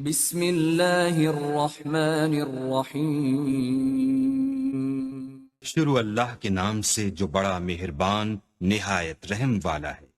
بسم اللہ الرحمن الرحیم۔ شروع اللہ کے نام سے جو بڑا مہربان نہایت رحم والا ہے۔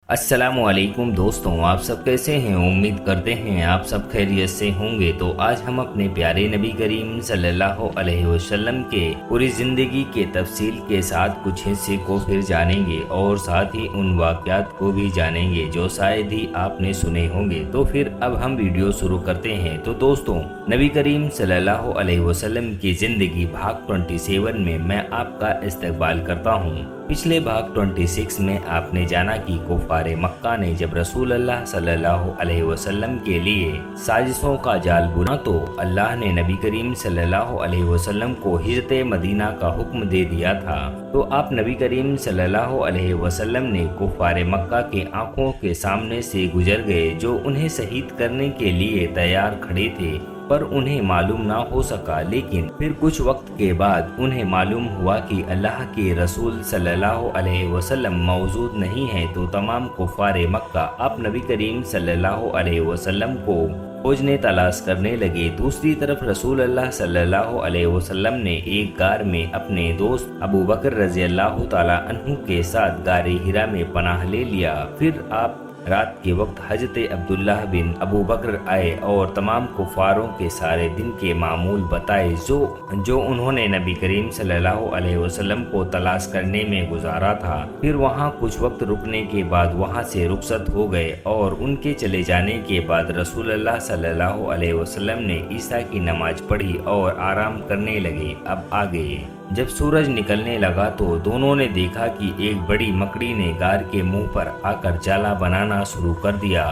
السلام علیکم دوستوں، آپ سب کیسے ہیں؟ امید کرتے ہیں آپ سب خیریت سے ہوں گے۔ تو آج ہم اپنے پیارے نبی کریم صلی اللہ علیہ وسلم کے پوری زندگی کے تفصیل کے ساتھ کچھ حصے کو پھر جانیں گے اور ساتھ ہی ان واقعات کو بھی جانیں گے جو شاید ہی آپ نے سنے ہوں گے۔ تو پھر اب ہم ویڈیو شروع کرتے ہیں۔ تو دوستوں، نبی کریم صلی اللہ علیہ وسلم کی زندگی بھاگ 27 میں میں آپ کا استقبال کرتا ہوں۔ پچھلے بھاگ 26 میں آپ نے جانا کہ کفار مکہ نے جب رسول اللہ صلی اللہ علیہ وسلم کے لیے سازشوں کا جال بنا تو اللہ نے نبی کریم صلی اللہ علیہ وسلم کو ہجرت مدینہ کا حکم دے دیا تھا۔ تو آپ نبی کریم صلی اللہ علیہ وسلم نے کفار مکہ کے آنکھوں کے سامنے سے گزر گئے جو انہیں شہید کرنے کے لیے تیار کھڑے تھے، پر انہیں معلوم نہ ہو سکا۔ لیکن پھر کچھ وقت کے بعد انہیں معلوم ہوا کہ اللہ کے رسول صلی اللہ علیہ وسلم موجود نہیں ہیں، تو تمام کفار مکہ آپ نبی کریم صلی اللہ علیہ وسلم کو کھوجنے تلاش کرنے لگے۔ دوسری طرف رسول اللہ صلی اللہ علیہ وسلم نے ایک غار میں اپنے دوست ابو بکر رضی اللہ تعالی عنہ کے ساتھ غار ہرا میں پناہ لے لیا۔ پھر آپ رات کے وقت حضرت عبداللہ بن ابو بکر آئے اور تمام کفاروں کے سارے دن کے معمول بتائے جو انہوں نے نبی کریم صلی اللہ علیہ وسلم کو تلاش کرنے میں گزارا تھا۔ پھر وہاں کچھ وقت رکنے کے بعد وہاں سے رخصت ہو گئے اور ان کے چلے جانے کے بعد رسول اللہ صلی اللہ علیہ وسلم نے عشاء کی نماز پڑھی اور آرام کرنے لگے۔ اب آگے جب سورج نکلنے لگا تو دونوں نے دیکھا کہ ایک بڑی مکڑی نے غار کے منہ پر آ کر جالا بنانا شروع کر دیا۔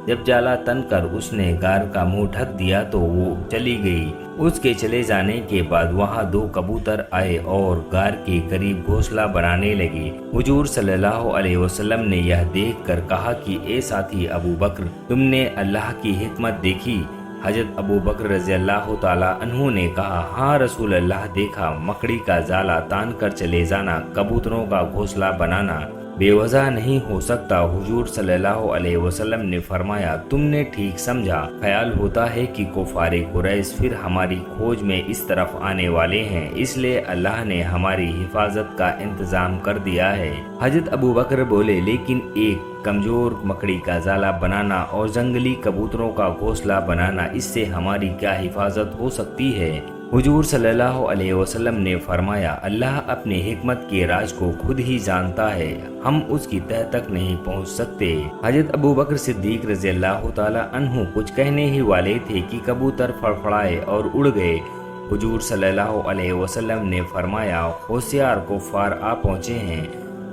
جب جالا تن کر اس نے غار کا منہ ڈھک دیا تو وہ چلی گئی۔ اس کے چلے جانے کے بعد وہاں 2 کبوتر آئے اور غار کے قریب گھونسلہ بنانے لگے۔ حضور صلی اللہ علیہ وسلم نے یہ دیکھ کر کہا کہ اے ساتھی ابو بکر، تم نے اللہ کی حکمت دیکھی؟ حضرت ابو بکر رضی اللہ تعالی عنہ نے کہا، ہاں رسول اللہ، دیکھا۔ مکڑی کا جالا تان کر چلے جانا، کبوتروں کا گھونسلہ بنانا بے وجہ نہیں ہو سکتا۔ حضور صلی اللہ علیہ وسلم نے فرمایا، تم نے ٹھیک سمجھا۔ خیال ہوتا ہے کہ کفار قریش پھر ہماری کھوج میں اس طرف آنے والے ہیں، اس لیے اللہ نے ہماری حفاظت کا انتظام کر دیا ہے۔ حضرت ابو بکر بولے، لیکن ایک کمزور مکڑی کا جالا بنانا اور جنگلی کبوتروں کا گھونسلہ بنانا، اس سے ہماری کیا حفاظت ہو سکتی ہے؟ حضور صلی اللہ علیہ وسلم نے فرمایا، اللہ اپنے حکمت کے راز کو خود ہی جانتا ہے، ہم اس کی تہ تک نہیں پہنچ سکتے۔ حضرت ابو بکر صدیق رضی اللہ تعالی عنہ کچھ کہنے ہی والے تھے کہ کبوتر فڑفڑائے اور اڑ گئے۔ حضور صلی اللہ علیہ وسلم نے فرمایا، ہوشیار کفار آ پہنچے ہیں۔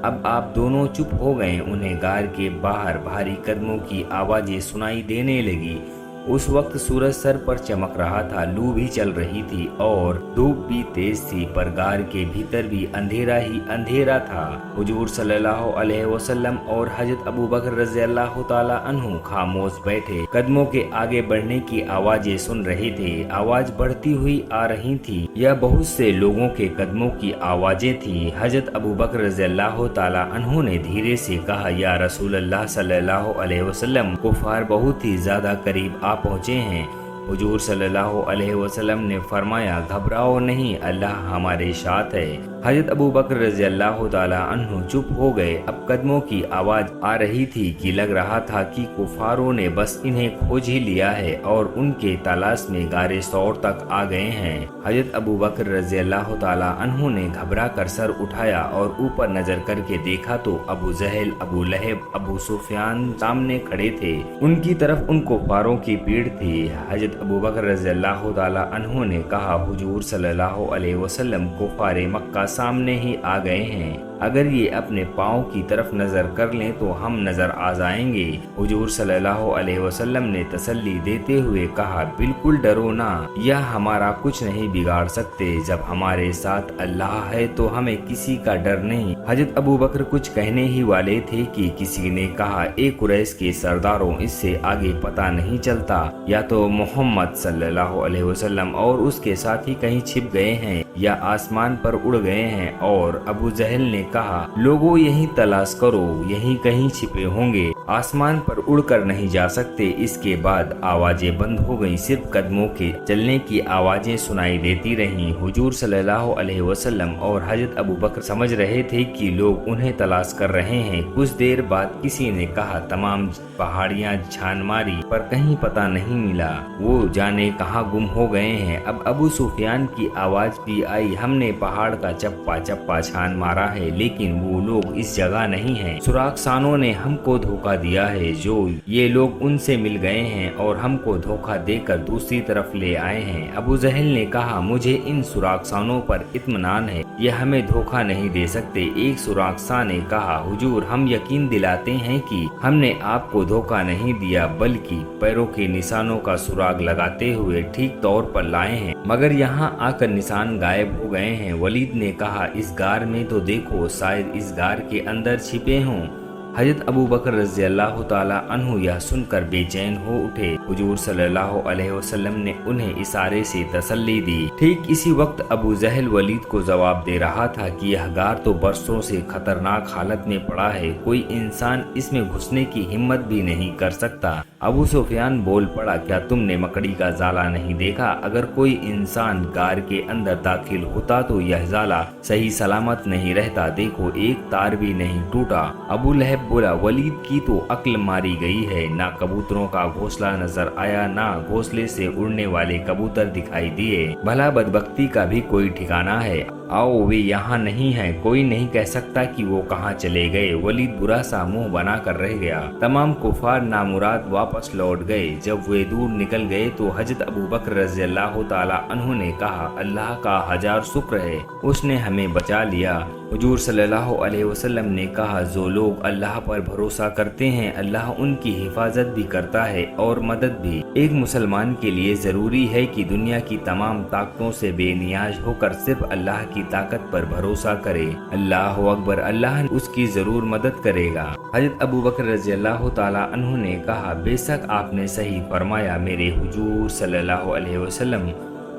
اب آپ دونوں چپ ہو گئے۔ انہیں غار کے باہر بھاری قدموں کی آوازیں سنائی دینے لگی۔ اس وقت سورج سر پر چمک رہا تھا، لو بھی چل رہی تھی اور دھوپ بھی تیز تھی، پر غار کے بھیتر بھی اندھیرا ہی اندھیرا تھا۔ حضور صلی اللہ علیہ وسلم اور حضرت ابو بکر رضی اللہ تعالی عنہ خاموش بیٹھے قدموں کے آگے بڑھنے کی آوازیں سن رہے تھے۔ آواز بڑھتی ہوئی آ رہی تھی، یہ بہت سے لوگوں کے قدموں کی آوازیں تھیں۔ حضرت ابو بکر رضی اللہ تعالی عنہ نے دھیرے سے کہا، یا رسول اللہ صلی اللہ علیہ وسلم، کفار بہت ہی زیادہ قریب آ پہنچے ہیں۔ حضور صلی اللہ علیہ وسلم نے فرمایا، گھبراؤ نہیں، اللہ ہمارے ساتھ ہے۔ حضرت ابو بکر رضی اللہ تعالی عنہ چپ ہو گئے۔ اب قدموں کی آواز آ رہی تھی کہ لگ رہا تھا کہ کفاروں نے بس انہیں کھوج ہی لیا ہے اور ان کے تلاش میں غار ثور تک آ گئے ہیں۔ حضرت ابو بکر رضی اللہ تعالی عنہ نے گھبرا کر سر اٹھایا اور اوپر نظر کر کے دیکھا تو ابو جہل، ابو لہب، ابو سفیان سامنے کھڑے تھے۔ ان کی طرف ان کفاروں کی بھیڑ تھی۔ حضرت ابو بکر رضی اللہ تعالی عنہ نے کہا، حضور صلی اللہ علیہ وسلم، کفار مکہ سامنے ہی آ گئے ہیں، اگر یہ اپنے پاؤں کی طرف نظر کر لیں تو ہم نظر آ جائیں گے۔ حضور صلی اللہ علیہ وسلم نے تسلی دیتے ہوئے کہا، بالکل ڈرو نہ، یہ ہمارا کچھ نہیں بگاڑ سکتے، جب ہمارے ساتھ اللہ ہے تو ہمیں کسی کا ڈر نہیں۔ حضرت ابو بکر کچھ کہنے ہی والے تھے کہ کسی نے کہا، اے قریش کے سرداروں، اس سے آگے پتہ نہیں چلتا، یا تو محمد صلی اللہ علیہ وسلم اور اس کے ساتھی کہیں چھپ گئے ہیں یا आसमान पर उड़ गए हैं। और अबू जहल ने कहा, लोगों यहीं तलाश करो, यहीं कहीं छिपे होंगे, आसमान पर उड़कर नहीं जा सकते। इसके बाद आवाजें बंद हो गईं, सिर्फ कदमों के चलने की आवाजें सुनाई देती रहीं। हुजूर सल्लल्लाहु अलैहि वसल्लम और हजरत अबू बकर समझ रहे थे कि लोग उन्हें तलाश कर रहे हैं। कुछ देर बाद किसी ने कहा, तमाम पहाड़ियां छान मारी पर कहीं पता नहीं मिला, वो जाने कहाँ गुम हो गए हैं। अब अबू सुफियान की आवाज भी आई, हमने पहाड़ का चप्पा चप्पा छान मारा है, लेकिन वो लोग इस जगह नहीं हैं। सुरागसानों ने हमको धोखा दिया है, जो ये लोग उनसे मिल गए हैं और हमको धोखा देकर दूसरी तरफ ले आए हैं। अबू जहल ने कहा, मुझे इन सुरागसानों पर इत्मीनान है, ये हमें धोखा नहीं दे सकते। एक सुरागसा ने कहा, हुजूर हम यकीन दिलाते हैं कि हमने आपको धोखा नहीं दिया, बल्कि पैरों के निशानों का सुराग लगाते हुए ठीक तौर पर लाए हैं, मगर यहाँ आकर निशान गायब हो गए हैं। वलीद ने कहा, इस गार में तो देखो, शायद इस गार के अंदर छिपे हों। हजरत अबू बकर रज़ी अल्लाह ताला अन्हु यह सुनकर बेचैन हो उठे। हुजूर सल्लल्लाहु अलैहि वसल्लम ने उन्हें इशारे से तसल्ली दी। ठीक इसी वक्त अबू जहल वलीद को जवाब दे रहा था कि यह गार तो बरसों से खतरनाक हालत में पड़ा है, कोई इंसान इसमें घुसने की हिम्मत भी नहीं कर सकता। अबू सुफियान बोल पड़ा, क्या तुमने मकड़ी का जाला नहीं देखा? अगर कोई इंसान गार के अंदर दाखिल होता तो यह जाला सही सलामत नहीं रहता, देखो एक तार भी नहीं टूटा। अबू लहब बोला, वलीद की तो अक्ल मारी गई है, ना कबूतरों का घोंसला नजर आया, ना घोंसले से उड़ने वाले कबूतर दिखाई दिए, भला बदबख्ती का भी कोई ठिकाना है। आओ वे यहाँ नहीं है, कोई नहीं कह सकता कि वो कहाँ चले गए। वलीद बुरा सा मुंह बना कर रह गया। तमाम कुफार नामुराद वापस लौट गए। जब वे दूर निकल गए तो हजरत अबू बकर रज़ी अल्लाह ताला अन्हु ने कहा, अल्लाह का हजार शुक्र है, उसने हमें बचा लिया। हुजूर सल्लल्लाहु अलैहि वसल्लम ने कहा, जो लोग अल्लाह पर भरोसा करते हैं, अल्लाह उनकी हिफाजत भी करता है और मदद भी। एक मुसलमान के लिए जरूरी है कि दुनिया की तमाम ताकतों से बेनियाज होकर सिर्फ अल्लाह की ताकत पर भरोसा करे। अल्लाह अकबर, अल्लाह उसकी जरूर मदद करेगा। हजरत अबू बकर रज़ी अल्लाह ताला अन्हु ने कहा, बेशक आपने सही फरमाया मेरे हुजूर सल्लल्लाहु अलैहि वसल्लम,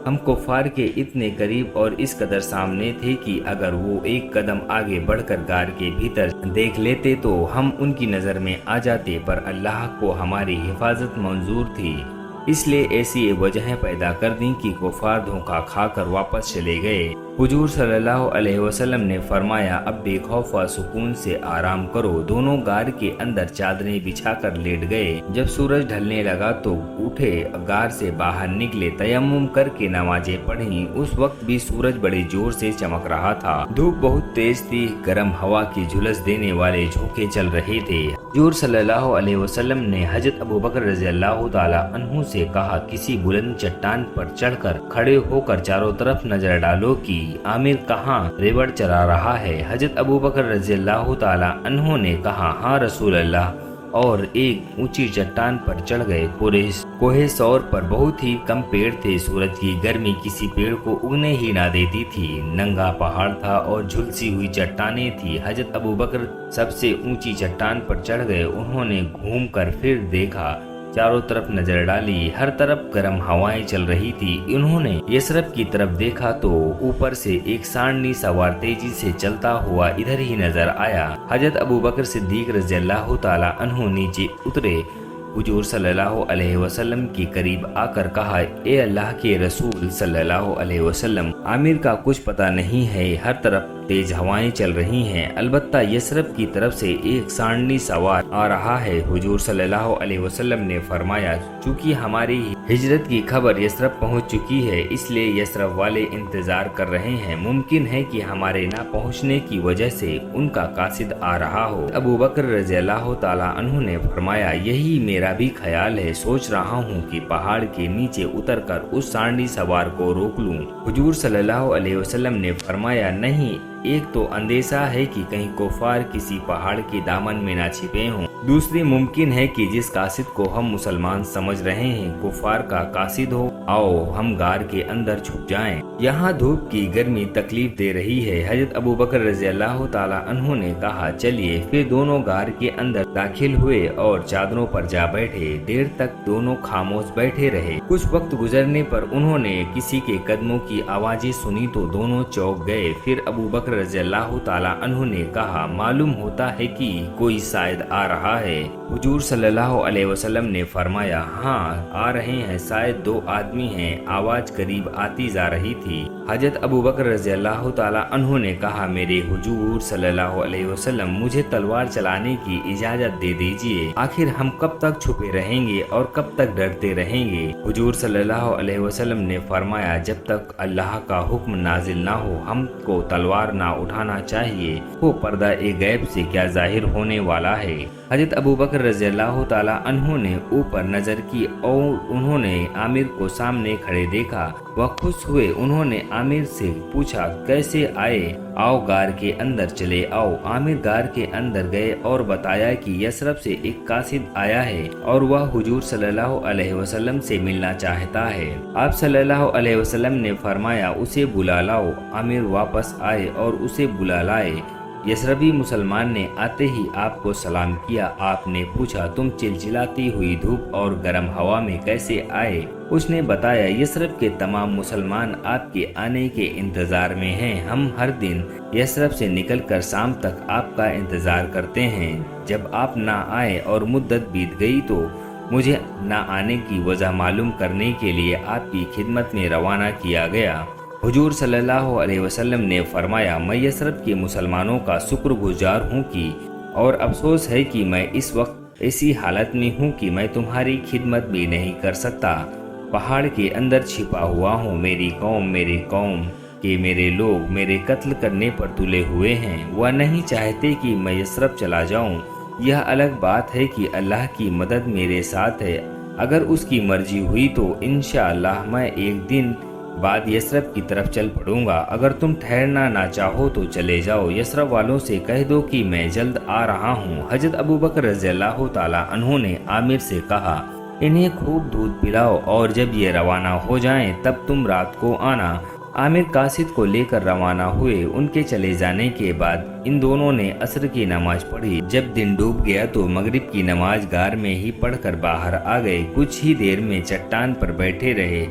हम कुफार के इतने करीब और इस कदर सामने थे कि अगर वो एक कदम आगे बढ़कर गार के भीतर देख लेते तो हम उनकी नजर में आ जाते, पर अल्लाह को हमारी हिफाजत मंजूर थी, इसलिए ऐसी वजहें पैदा कर दी कि कुफार धोखा खाकर वापस चले गए। हुजूर सल्लल्लाहु अलैहि वसल्लम ने फरमाया, अब बेखौफ व सुकून से आराम करो। दोनों गार के अंदर चादरें बिछाकर लेट गए। जब सूरज ढलने लगा तो उठे, गार से बाहर निकले, तयम्मुम करके नमाजें पढ़ी। उस वक्त भी सूरज बड़े जोर से चमक रहा था। धूप बहुत तेज थी, गर्म हवा की झुलस देने वाले झोंके चल रहे थे। हुजूर सल्लल्लाहु अलैहि वसल्लम ने हजरत अबू बकर रज़ी अल्लाह ताला अन्हु से कहा, किसी बुलंद चट्टान पर चढ़कर खड़े होकर चारों तरफ नजर डालो कि आमिर कहाँ रेवड़ चला रहा है। हजरत अबू बकर रज़ी अल्लाह ताला अन्हु ने कहा, हाँ रसूल अल्लाह, और एक ऊंची चट्टान पर चढ़ गए। कोहे सौर पर बहुत ही कम पेड़ थे। सूरज की गर्मी किसी पेड़ को उगने ही ना देती थी। नंगा पहाड़ था और झुलसी हुई चट्टानें थी। हजरत अबू बकर सबसे ऊंची चट्टान पर चढ़ गए। उन्होंने घूम कर फिर देखा, चारों तरफ नजर डाली, हर तरफ गर्म हवाएं चल रही थी। उन्होंने यसरब की तरफ देखा तो ऊपर से एक सांडनी सवार तेजी से चलता हुआ इधर ही नजर आया। हजरत अबू बकर सिद्दीक रज़ी अल्लाह ताला अन्हु नीचे उतरे। हुजूर सल्लल्लाहु अलैहि वसल्लम के करीब आकर कहा, ए अल्लाह के रसूल सल्लल्लाहु अलैहि वसल्लम, आमिर का कुछ पता नहीं है, हर तरफ तेज हवाएं चल रही हैं, अलबत्ता यसरब की तरफ से एक सांडनी सवार आ रहा है। हुजूर सल्लल्लाहु अलैहि वसल्लम ने फरमाया, चूंकि हमारी हिजरत की खबर यसरब पहुंच चुकी है, इसलिए यसरब वाले इंतजार कर रहे हैं। मुमकिन है कि हमारे ना पहुंचने की वजह से उनका कासिद आ रहा हो। अबू बकर रज़ी अल्लाह ताला अन्हु ने फरमाया, यही मेरा भी ख्याल है, सोच रहा हूँ कि पहाड़ के नीचे उतरकर उस सांडी सवार को रोक लूं। हुजूर सल्लल्लाहु अलैहि वसल्लम ने फरमाया, नहीं, एक तो अंदेशा है कि कहीं कुफार किसी पहाड़ के दामन में ना छिपे हों, दूसरी मुमकिन है कि जिस कासिद को हम मुसलमान समझ रहे हैं कुफार का कासिद हो। आओ हम गार के अंदर छुप जाएं। यहाँ धूप की गर्मी तकलीफ दे रही है। हजरत अबू बकर रज़ी अल्लाह ताला अन्हु ने कहा चलिए। फिर दोनों गार के अंदर दाखिल हुए और चादरों पर जा बैठे। देर तक दोनों खामोश बैठे रहे। कुछ वक्त गुजरने पर उन्होंने किसी के कदमों की आवाजें सुनी तो दोनों चौंक गए। फिर अबू बकर रज़ी अल्लाह ताला अन्हु ने कहा मालूम होता है कि कोई शायद आ रहा है। हुजूर सल्लल्लाहु अलैहि वसल्लम ने फरमाया हाँ आ रहे हैं, शायद 2 आदमी हैं। आवाज करीब आती जा रही थी। हजरत अबू बकर रज़ी अल्लाह ताला अन्हु ने कहा मेरे हुजूर सल्लल्लाहु अलैहि वसल्लम मुझे तलवार चलाने की इजाजत दे दीजिए। आखिर हम कब तक छुपे रहेंगे और कब तक डरते रहेंगे। हुजूर सल्लल्लाहु अलैहि वसल्लम ने फरमाया जब तक अल्लाह का हुक्म नाजिल ना हो हमको तलवार ना उठाना चाहिए। वो पर्दा ए गैब से क्या जाहिर होने वाला है। हजरत अबू बकर रज़ी अल्लाह ताला अन्हु ने ऊपर नजर की और उन्होंने आमिर को सामने खड़े देखा। वह खुश हुए। उन्होंने आमिर से पूछा कैसे आए। आओ गार के अंदर चले आओ। आमिर गार के अंदर गए और बताया कि यसरब से एक कासिद आया है और वह हुजूर सल्लल्लाहु अलैहि वसल्लम से मिलना चाहता है। आप सल्लल्लाहु अलैहि वसल्लम ने फरमाया उसे बुला लाओ। आमिर वापस आए और उसे बुला लाए। यसरबी मुसलमान ने आते ही आपको सलाम किया। आपने पूछा तुम चिलचिलाती हुई धूप और गर्म हवा में कैसे आए। उसने बताया यसरब के तमाम मुसलमान आपके आने के इंतजार में हैं। हम हर दिन यसरब से निकलकर शाम तक आपका इंतजार करते हैं। जब आप ना आए और मुद्दत बीत गई तो मुझे ना आने की वजह मालूम करने के लिए आपकी खिदमत में रवाना किया गया। हुजूर सल्लल्लाहु अलैहि वसल्लम ने फरमाया मैं यसरब के मुसलमानों का शुक्रगुजार हूँ कि और अफसोस है कि मैं इस वक्त ऐसी हालत में हूँ कि मैं तुम्हारी खिदमत भी नहीं कर सकता। पहाड़ के अंदर छिपा हुआ हूँ। मेरी कौम के मेरे लोग मेरे कत्ल करने पर तुले हुए हैं। वह नहीं चाहते कि मैं यसरब चला जाऊँ। यह अलग बात है कि अल्लाह की मदद मेरे साथ है। अगर उसकी मर्जी हुई तो इंशाअल्लाह मैं एक दिन बाद यसरब की तरफ चल पड़ूंगा। अगर तुम ठहरना ना चाहो तो चले जाओ। यसरब वालों से कह दो कि मैं जल्द आ रहा हूँ। हजरत अबू बकर रज़ी अल्लाह ताला अन्हु ने आमिर से कहा इन्हें खूब दूध पिलाओ और जब ये रवाना हो जाएं तब तुम रात को आना। आमिर कासिद को लेकर रवाना हुए। उनके चले जाने के बाद इन दोनों ने असर की नमाज पढ़ी। जब दिन डूब गया तो मगरिब की नमाज गार में ही पढ़कर बाहर आ गए। कुछ ही देर में चट्टान पर बैठे रहे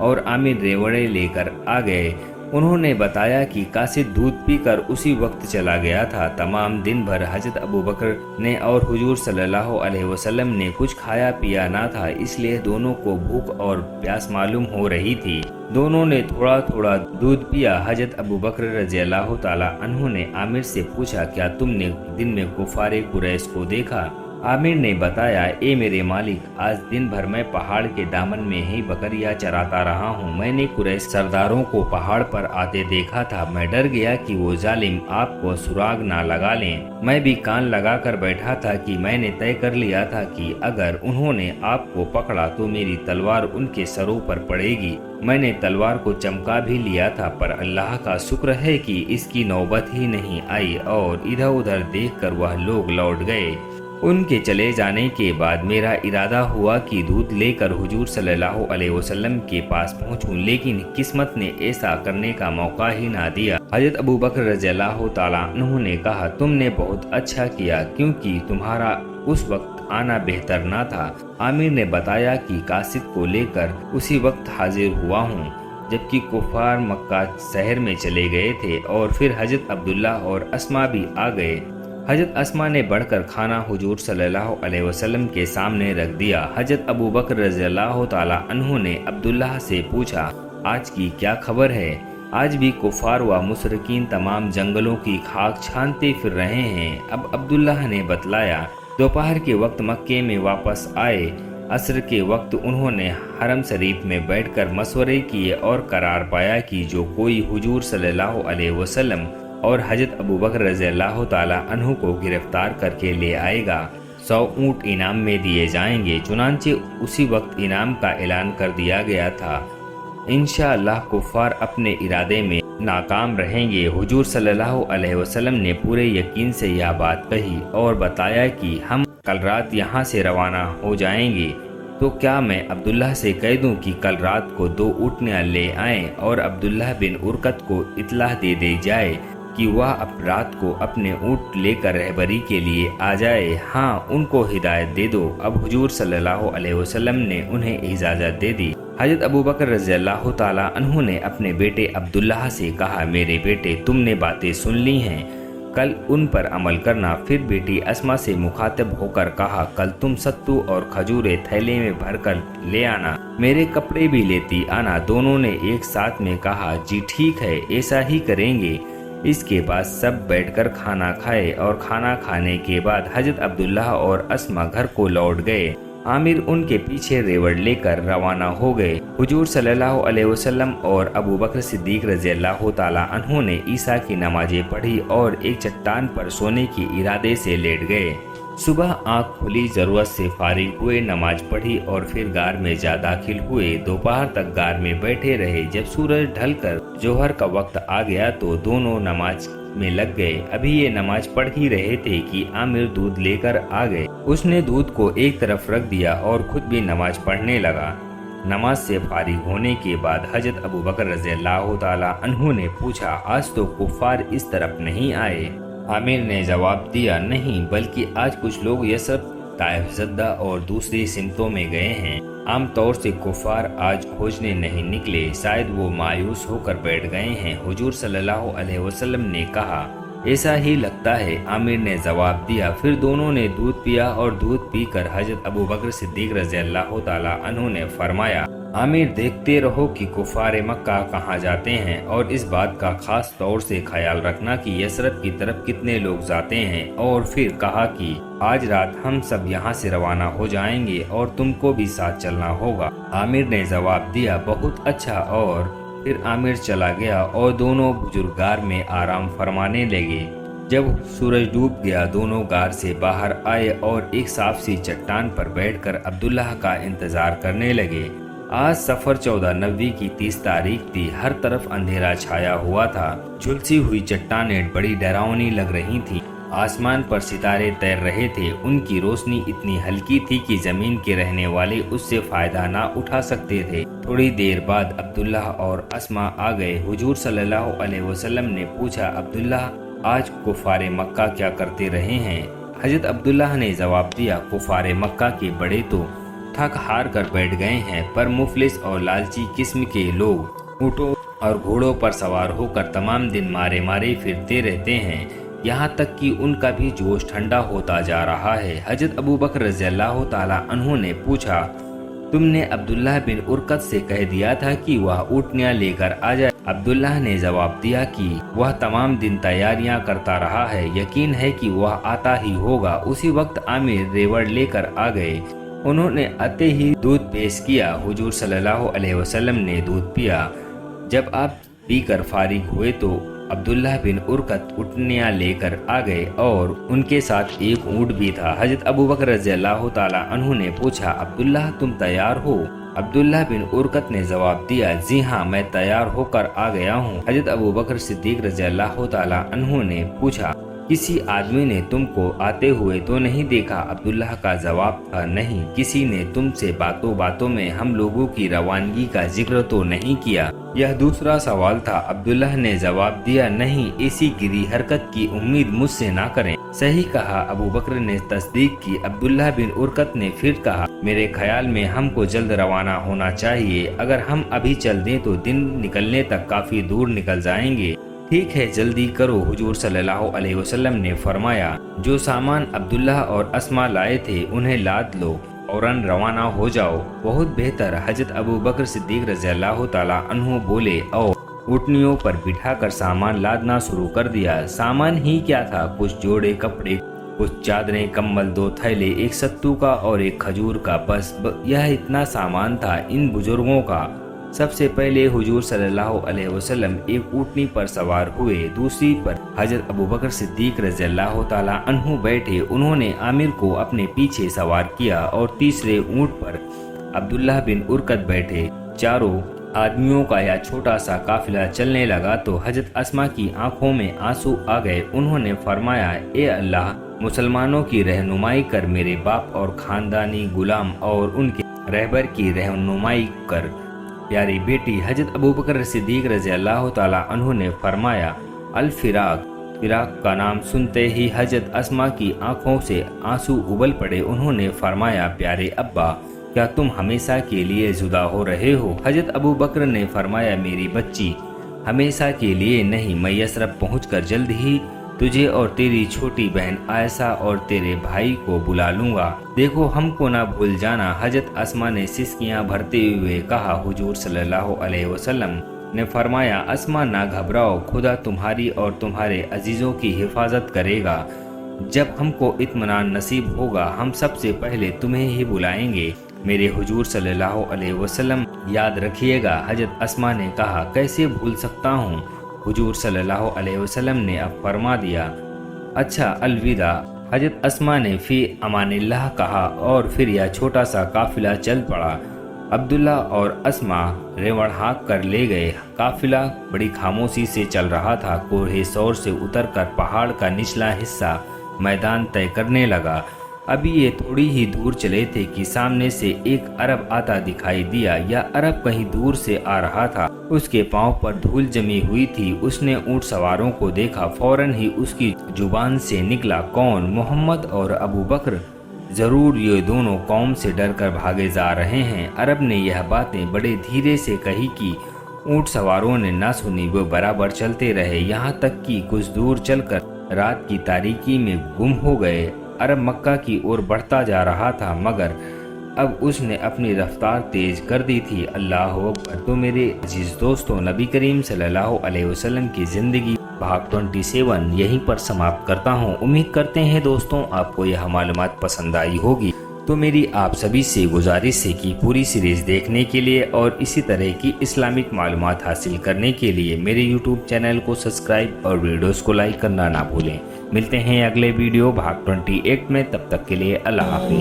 और आमिर रेवड़े लेकर आ गए। उन्होंने बताया कि कासिद दूध पीकर उसी वक्त चला गया था। तमाम दिन भर हजरत अबू बकर ने और हुजूर सल्लल्लाहु अलैहि वसल्लम ने कुछ खाया पिया ना था, इसलिए दोनों को भूख और प्यास मालूम हो रही थी। दोनों ने थोड़ा थोड़ा दूध पिया। हजरत अबू बकर रज़ी अल्लाह ताला अन्हु ने आमिर से पूछा क्या तुमने दिन में कुफारे कुरैश को देखा। आमिर ने बताया ए मेरे मालिक आज दिन भर मैं पहाड़ के दामन में ही बकरियां चराता रहा हूँ। मैंने कुरैश सरदारों को पहाड़ पर आते देखा था। मैं डर गया कि वो जालिम आपको सुराग ना लगा लें। मैं भी कान लगा कर बैठा था कि मैंने तय कर लिया था कि अगर उन्होंने आपको पकड़ा तो मेरी तलवार उनके सरों पर पड़ेगी। मैंने तलवार को चमका भी लिया था पर अल्लाह का शुक्र है कि इसकी नौबत ही नहीं आई और इधर उधर देखकर वह लोग लौट गए। उनके चले जाने के बाद मेरा इरादा हुआ कि दूध लेकर हुजूर सल्लल्लाहु अलैहि वसल्लम के पास पहुंचूं, लेकिन किस्मत ने ऐसा करने का मौका ही ना दिया। हजरत अबू बकर रज़ी अल्लाह ताला अन्हु ने कहा तुमने बहुत अच्छा किया क्योंकि तुम्हारा उस वक्त आना बेहतर ना था। आमिर ने बताया कि कासिद को लेकर उसी वक्त हाजिर हुआ हूँ जबकि कुफार मक्का शहर में चले गए थे और फिर हजरत अब्दुल्ला और अस्मा भी आ गए। हजरत अस्मा ने बढ़कर खाना हुजूर सल्लल्लाहु अलैहि वसल्लम के सामने रख दिया। हजरत अबू बकर रज़ी अल्लाह ताला अन्हु ने अब्दुल्ला से पूछा आज की क्या खबर है। आज भी कुफार व मुशरिकीन तमाम जंगलों की खाक छानते फिर रहे हैं। अब अब्दुल्ला ने बतलाया दोपहर के वक्त मक्के में वापस आए। असर के वक्त उन्होंने हरम शरीफ में बैठकर मशवरे किए और करार पाया कि जो कोई हुजूर सल्लल्लाहु अलैहि वसल्लम और हजरत अबू बकर रज़ी अल्लाह ताला अन्हु को गिरफ्तार करके ले आएगा 100 ऊँट इनाम में दिए जाएंगे। चुनांचे उसी वक्त इनाम का ऐलान कर दिया गया था। इंशाअल्लाह कुफार अपने इरादे में नाकाम रहेंगे। हुजूर सल्लल्लाहु अलैहि वसल्लम ने पूरे यकीन से यह बात कही और बताया कि हम कल रात यहाँ से रवाना हो जाएंगे, तो क्या मैं अब्दुल्लाह से कह दूं कि कल रात को 2 ऊँटनियाँ ले आएं और अब्दुल्लाह बिन उरकत को इत्तला दे दी जाए कि वह अब रात को अपने ऊँट लेकर रहबरी के लिए आ जाए। हाँ, उनको हिदायत दे दो। अब हुजूर सल्लल्लाहु अलैहि वसल्लम ने उन्हें इजाज़त दे दी। हज़रत अबू बकर रज़ियल्लाहु ताला अन्हु ने अपने बेटे अब्दुल्लाह से कहा, मेरे बेटे, तुमने बातें सुन ली हैं, कल उन पर अमल करना। फिर बेटी अस्मा से मुखातिब होकर कहा, कल तुम सत्तू और खजूरें थैले में भरकर ले आना, मेरे कपड़े भी लेती आना। दोनों ने एक साथ में कहा, जी ठीक है, ऐसा ही करेंगे। इसके बाद सब बैठकर खाना खाए और खाना खाने के बाद हज़रत अब्दुल्लाह और अस्मा घर को लौट गए। आमिर उनके पीछे रेवड़ लेकर रवाना हो गए। हुजूर सल्लल्लाहु अलैहि वसल्लम और अबू बकर सिद्दीक रज़ियल्लाहु ताला अन्हु ने ईसा की नमाजें पढ़ी और एक चट्टान पर सोने के इरादे से लेट गए। सुबह आँख खुली, जरूरत से फारिग हुए, नमाज पढ़ी और फिर गार में जा दाखिल हुए। दोपहर तक गार में बैठे रहे। जब सूरज ढलकर जोहर का वक्त आ गया तो दोनों नमाज में लग गए। अभी ये नमाज पढ़ ही रहे थे कि आमिर दूध लेकर आ गए। उसने दूध को एक तरफ रख दिया और खुद भी नमाज पढ़ने लगा। नमाज से फारिग होने के बाद हज़रत अबू बकर रज़ियल्लाहु ताला अन्हु ने पूछा, आज तो कुफ़ार इस तरफ नहीं आए? आमिर ने जवाब दिया, नहीं, बल्कि आज कुछ लोग यसरब, ताइफ, जद्दा और दूसरी सिमतों में गए हैं। आम तौर से कुफ़ार आज खोजने नहीं निकले, शायद वो मायूस होकर बैठ गए हैं। हुजूर सल्लल्लाहु अलैहि वसल्लम ने कहा, ऐसा ही लगता है, आमिर ने जवाब दिया। फिर दोनों ने दूध पिया और दूध पीकर हज़रत अबू बकर सिद्दीक रज़ियल्लाहु ताला अन्हु ने फरमाया, आमिर, देखते रहो कि कुफ़ार मक्का कहाँ जाते हैं और इस बात का खास तौर से ख्याल रखना कि यसरब की तरफ कितने लोग जाते हैं। और फिर कहा कि आज रात हम सब यहाँ से रवाना हो जाएंगे और तुमको भी साथ चलना होगा। आमिर ने जवाब दिया, बहुत अच्छा। और फिर आमिर चला गया और दोनों बुजुर्ग गार में आराम फरमाने लगे। जब सूरज डूब गया, दोनों गार से बाहर आए और एक साफ सी चट्टान पर बैठकर अब्दुल्लाह का इंतजार करने लगे। आज सफर 14 नबी की 30 तारीख थी। हर तरफ अंधेरा छाया हुआ था। झुलसी हुई चट्टानें बड़ी डरावनी लग रही थी। आसमान पर सितारे तैर रहे थे। उनकी रोशनी इतनी हल्की थी कि जमीन के रहने वाले उससे फायदा ना उठा सकते थे। थोड़ी देर बाद अब्दुल्लाह और अस्मा आ गए। हुजूर सल्लल्लाहु अलैहि वसल्लम ने पूछा, अब्दुल्लाह, आज कुफारे मक्का क्या करते रहे हैं? हजरत अब्दुल्लाह ने जवाब दिया, कुफारे मक्का के बड़े तो थक हार कर बैठ गए हैं, पर मुफलिस और लालची किस्म के लोग ऊँटों और घोड़ों पर सवार होकर तमाम दिन मारे मारे फिरते रहते हैं, यहाँ तक कि उनका भी जोश ठंडा होता जा रहा है। हजरत अबू बकर रज़ियल्लाहु ताला अन्हु ने पूछा, तुमने अब्दुल्लाह बिन उरकत से कह दिया था कि वह ऊँटनियाँ लेकर आ जाए? अब्दुल्लाह ने जवाब दिया कि वह तमाम दिन तैयारियां करता रहा है, यकीन है कि वह आता ही होगा। उसी वक्त आमिर रेवड़ लेकर आ गए। उन्होंने आते ही दूध पेश किया। हुजूर सल्लल्लाहु अलैहि वसल्लम ने दूध पिया। जब आप पीकर फारिग हुए तो अब्दुल्लाह बिन उरकत ऊँटनियाँ लेकर आ गए और उनके साथ एक ऊँट भी था। हजरत अबू बकर रज़ियल्लाहु ताला अन्हु ने पूछा, अब्दुल्लाह, तुम तैयार हो? अब्दुल्लाह बिन उरकत ने जवाब दिया, जी हाँ, मैं तैयार होकर आ गया हूँ। हजरत अबू बकर सिद्दीक रज़ियल्लाहु ताला अन्हु ने पूछा, किसी आदमी ने तुमको आते हुए तो नहीं देखा? अब्दुल्लाह का जवाब था, नहीं। किसी ने तुमसे बातों बातों में हम लोगों की रवानगी का जिक्र तो नहीं किया? यह दूसरा सवाल था। अब्दुल्लाह ने जवाब दिया, नहीं, ऐसी गिरी हरकत की उम्मीद मुझसे ना करें। सही कहा। अबू बकर ने तस्दीक की। अब्दुल्लाह बिन उरकत ने फिर कहा, मेरे ख्याल में हमको जल्द रवाना होना चाहिए। अगर हम अभी चल दें तो दिन निकलने तक काफी दूर निकल जाएंगे। ठीक है, जल्दी करो। हुजूर सल्लल्लाहु अलैहि वसल्लम ने फरमाया, जो सामान अब्दुल्लाह और अस्मा लाए थे उन्हें लाद लो, फौरन रवाना हो जाओ। बहुत बेहतर। हजरत अबू बकर सिद्दीक रज़ियल्लाहु ताला अन्हु बोले और ऊँटनियों पर बिठाकर सामान लादना शुरू कर दिया। सामान ही क्या था, कुछ जोड़े कपड़े, कुछ चादरें, कंबल, 2 थैले, एक सत्तू का और एक खजूर का, बस यह इतना सामान था इन बुजुर्गों का। सबसे पहले हुजूर सल्लल्लाहु अलैहि वसल्लम एक ऊँटनी पर सवार हुए, दूसरी पर हजरत अबू बकर सिद्दीक रज़ियल्लाहु ताला अन्हु बैठे। उन्होंने आमिर को अपने पीछे सवार किया और तीसरे ऊँट पर अब्दुल्लाह बिन उरकत बैठे। चारों आदमियों का यह छोटा सा काफिला चलने लगा तो हजरत अस्मा की आंखों में आंसू आ गए। उन्होंने फरमाया, ए अल्लाह, مسلمانوں کی رہنمائی کر میرے باپ اور خاندانی غلام اور ان کے رہبر کی رہنمائی کر۔ پیاری بیٹی حضرت ابوبکر صدیق رضی اللہ تعالی عنہ نے فرمایا، الفراق، فراق کا نام سنتے ہی حضرت اسما کی آنکھوں سے آنسو ابل پڑے۔ انہوں نے فرمایا، پیارے ابا، کیا تم ہمیشہ کے لیے جدا ہو رہے ہو؟ حضرت ابوبکر نے فرمایا، میری بچی، ہمیشہ کے لیے نہیں، میں یثرب پہنچ کر جلد ہی تجھے اور تیری چھوٹی بہن عائشہ اور تیرے بھائی کو بلا لوں گا، دیکھو ہم کو نہ بھول جانا۔ حضرت اسما نے سسکیاں بھرتے ہوئے کہا، حضور صلی اللہ علیہ وسلم نے فرمایا، اسما نہ گھبراؤ، خدا تمہاری اور تمہارے عزیزوں کی حفاظت کرے گا۔ جب ہم کو اطمینان نصیب ہوگا ہم سب سے پہلے تمہیں ہی بلائیں گے، میرے حضور صلی اللہ علیہ وسلم یاد رکھیے گا۔ حضرت اسما نے کہا، کیسے بھول سکتا ہوں؟ حضور صلی اللہ علیہ وسلم نے اب فرما دیا، اچھا الوداع۔ حضرت اسما نے فی امان اللہ کہا اور پھر یہ چھوٹا سا قافلہ چل پڑا۔ عبداللہ اور اسما ریوڑ ہانک کر لے گئے۔ قافلہ بڑی خاموشی سے چل رہا تھا۔ کوہ سور سے اتر کر پہاڑ کا نچلا حصہ میدان طے کرنے لگا۔ ابھی یہ تھوڑی ہی دور چلے تھے کہ سامنے سے ایک عرب آتا دکھائی دیا۔ یا عرب کہیں دور سے آ رہا تھا، اس کے پاؤں پر دھول جمی ہوئی تھی۔ اس نے اونٹ سواروں کو دیکھا، فوراً ہی اس کی زبان سے نکلا، کون؟ محمد اور ابوبکر؟ ضرور یہ دونوں قوم سے ڈر کر بھاگے جا رہے ہیں۔ عرب نے یہ باتیں بڑے دھیرے سے کہی کہ اونٹ سواروں نے نہ سنی، وہ برابر چلتے رہے، یہاں تک کہ کچھ دور چل کر رات کی تاریکی میں گم ہو گئے۔ عرب مکہ کی اور بڑھتا جا رہا تھا، مگر اب اس نے اپنی رفتار تیز کر دی تھی۔ اللہ اکبر۔ تو میرے عزیز دوستوں، نبی کریم صلی اللہ علیہ وسلم کی زندگی بھاگ 27 یہیں پر سماپت کرتا ہوں۔ امید کرتے ہیں دوستوں آپ کو یہ معلومات پسند آئی ہوگی۔ تو میری آپ سبھی سے گزارش ہے کہ پوری سیریز دیکھنے کے لیے اور اسی طرح کی اسلامک معلومات حاصل کرنے کے لیے میرے یوٹیوب چینل کو سبسکرائب اور ویڈیوز کو لائک کرنا نہ بھولیں۔ ملتے ہیں اگلے ویڈیو بھاگ 28 میں، تب تک کے لیے اللہ حافظ۔